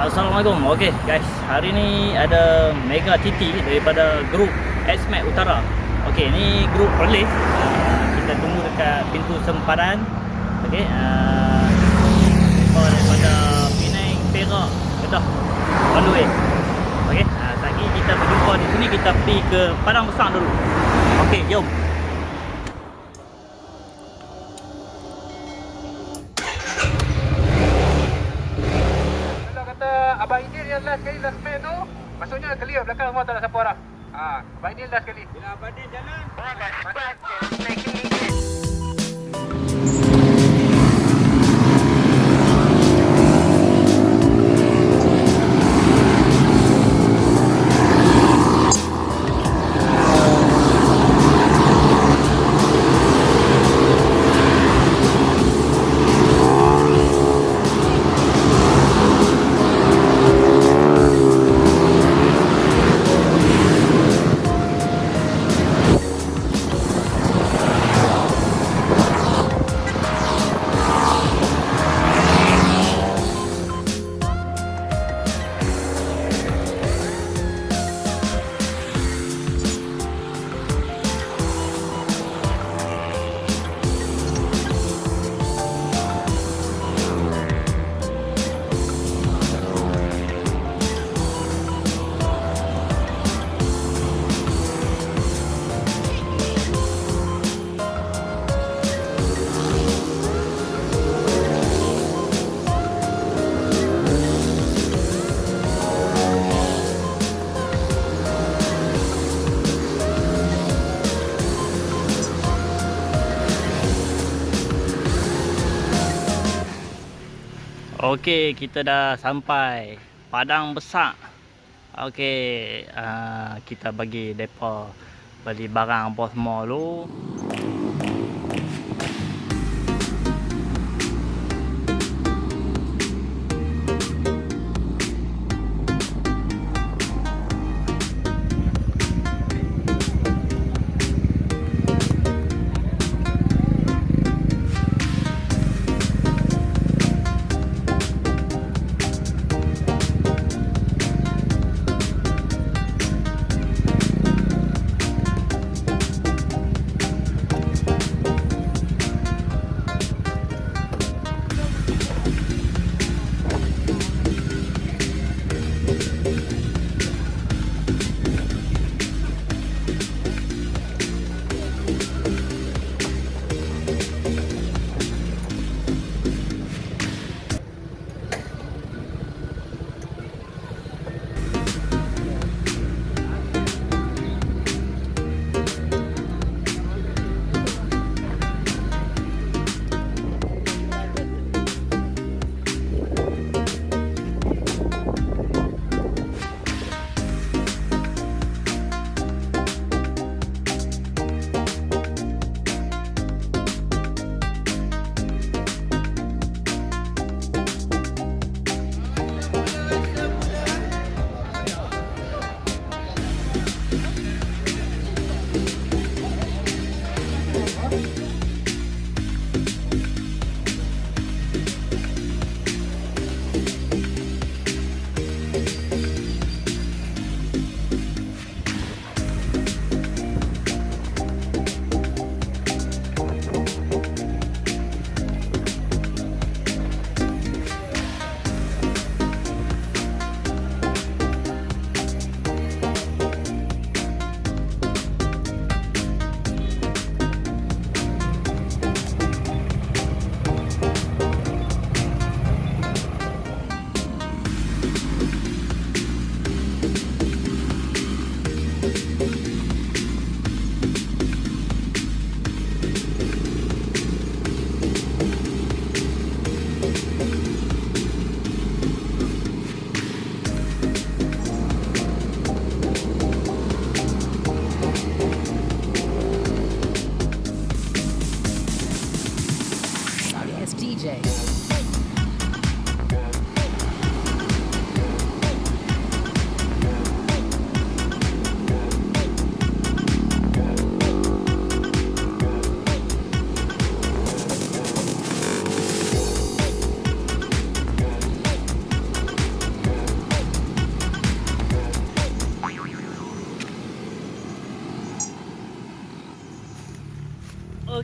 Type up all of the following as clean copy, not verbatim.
Assalamualaikum. Okey guys, hari ni ada mega TT daripada grup Xmax Utara. Okey, ni grup Perlis. Kita tunggu dekat pintu sempadan. Okey, daripada Penang, Perak, Kedah, on the way. Okey, lagi kita berjumpa di sini, kita pergi ke Padang Besar dulu. Okey, jom. Abang Idil yang last kali last main tu, maksudnya clear belakang semua tak ada siapa orang. Abang Idil last kali. Bila Abang Idil jalan, Okey, kita dah sampai Padang Besar. Okey, kita bagi depa beli barang apa semua dulu.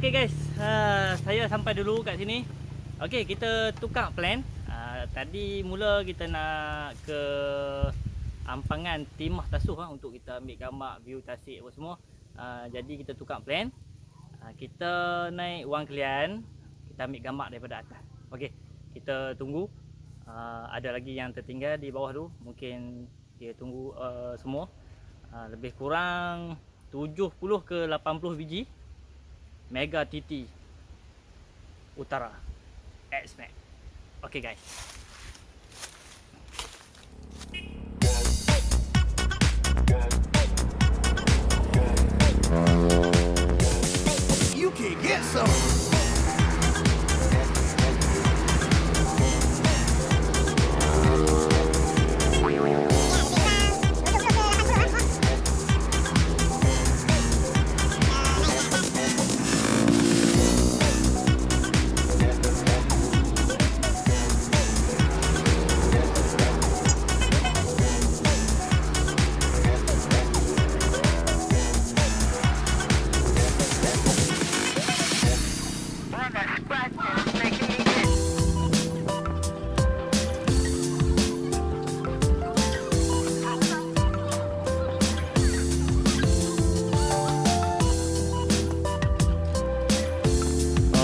Okay guys, saya sampai dulu kat sini. Okay, kita tukar plan. Tadi mula kita nak ke Ampangan Timah Tasuh untuk kita ambil gambar view tasik apa semua. Jadi kita tukar plan. Kita naik Wang Kelian, kita ambil gambar daripada atas. Okay, kita tunggu. Ada lagi yang tertinggal di bawah tu, mungkin dia tunggu semua. Lebih kurang 70 ke 80 biji Mega TT Utara X-Max. Okay guys. You can get some.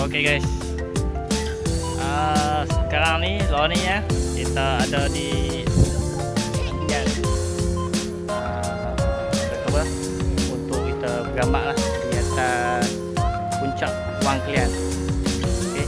Okay guys, sekarang ni lawan ni ya, kita ada di cover untuk kita bergambar lah di atas puncak Wang Kelian. Okay.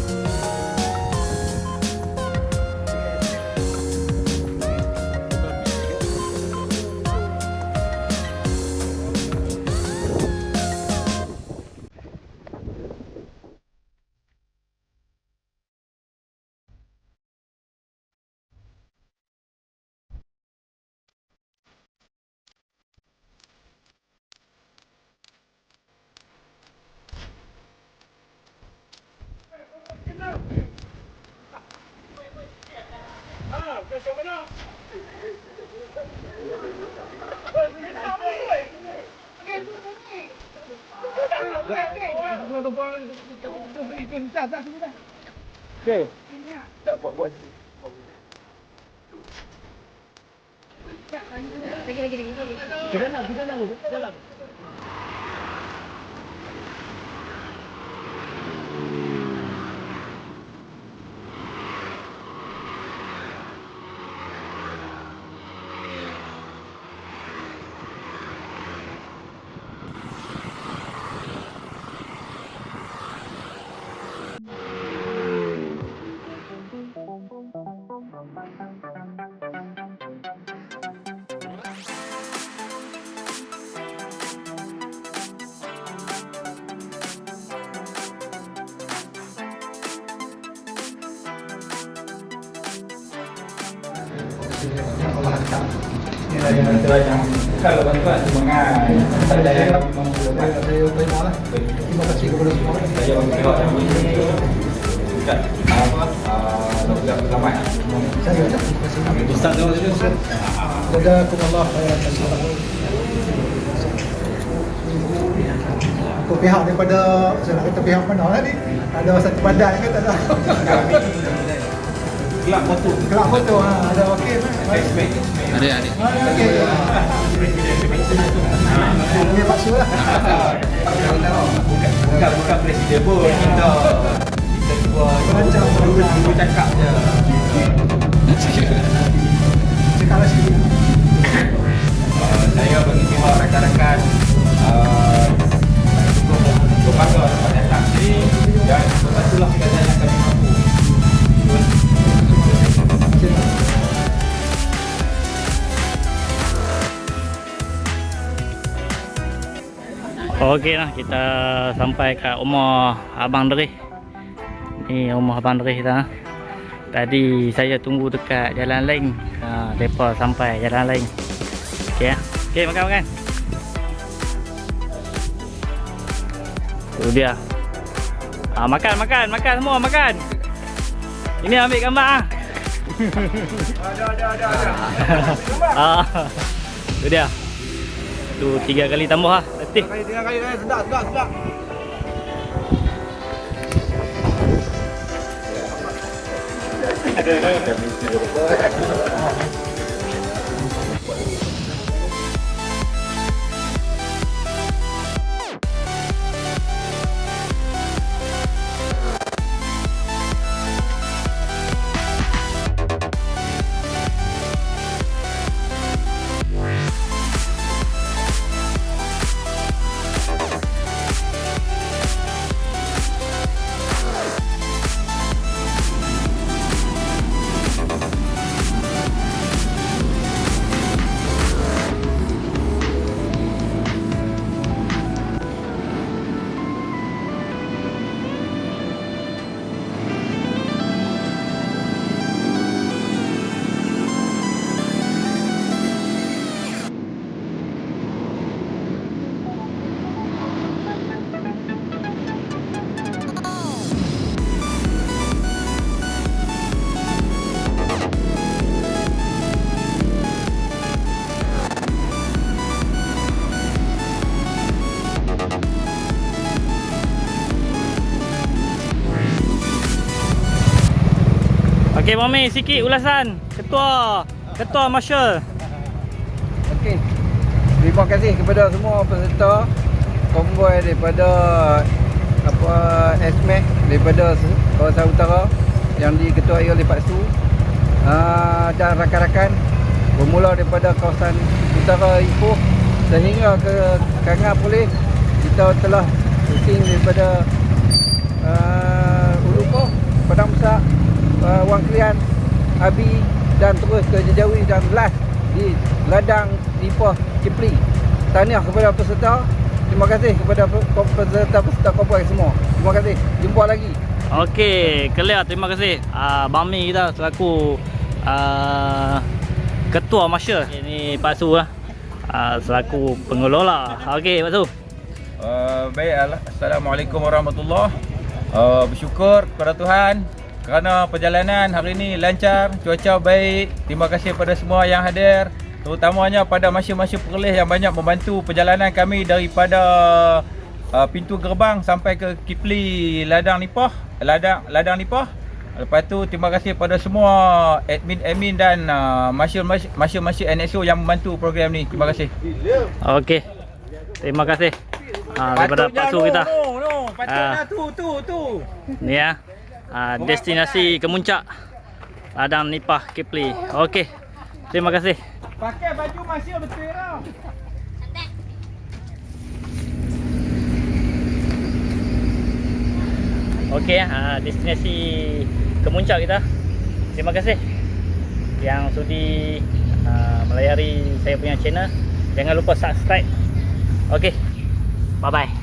Okay. Tak buat. Lagi. Kalau bantuan semangat. Saya terima lah. Terima kasih kepada semua. Saya tengok yang ini dekat selamat. Saya terima kasih. Ustaz tengok sini Ustaz. Jazakumullah khairan. Aku pihak daripada saya nak kata pihak mana tadi? Ada satu badan ke tak tahu. Kelab foto. Ada okey kan? Ada. Okey. Okey maksud lah. Bukan presiden pun. Kita Macam dulu cakap je. sekarang sini. Saya bagi pihak rakan-rakan berbangga dapat datang sini dan betul-betullah keadaan yang kami mampu. Okey lah, kita sampai kat rumah Abang Derih. Ni rumah Abang Derih kita. Tadi saya tunggu dekat jalan lain. Depa sampai jalan lain. Okey lah. Okey, makan. Tu dia. Makan semua, makan. Ini ambil gambar ah. Ada. Tu dia. Tu 3 kali tambah lah. Letih. 3 kali sedap. Okey, Mami, sikit ulasan Ketua Marshal. Okey. Terima kasih kepada semua peserta konvoi daripada SMAC daripada kawasan utara yang diketuai oleh Pak Su dan rakan-rakan bermula daripada kawasan utara Ipoh sehingga ke Kangah Polis. Kita telah shooting daripada Ulupoh, Padang Besar, Wang Kelian, Abi dan terus ke Jejawi dan last di Ladang Nipah Kipli. Tahniah kepada peserta. Terima kasih kepada peserta konvoi semua. Terima kasih. Jumpa lagi. Okey, clear. Terima kasih Bami kita selaku Ketua Marshal. Ini Pak Su lah, selaku pengelola. Okey, Pak Su. Baik, Assalamualaikum warahmatullahi. Bersyukur kepada Tuhan kerana perjalanan hari ini lancar, cuaca baik. Terima kasih kepada semua yang hadir, terutamanya pada Marshal-Marshal Perlis yang banyak membantu perjalanan kami daripada pintu gerbang sampai ke Kipli Ladang Nipah. Lepas tu terima kasih kepada semua admin dan Marshal-Marshal NSO yang membantu program ni. Terima kasih. Okey. Terima kasih daripada Pak Su kita. Patutnya tu. Ni ya. Destinasi Kemuncak Ladang Nipah Kipli. Okey. Terima kasih. Pakai baju Marshal betul tau. Okey, destinasi Kemuncak kita. Terima kasih yang sudi melayari saya punya channel. Jangan lupa subscribe. Okey. Bye bye.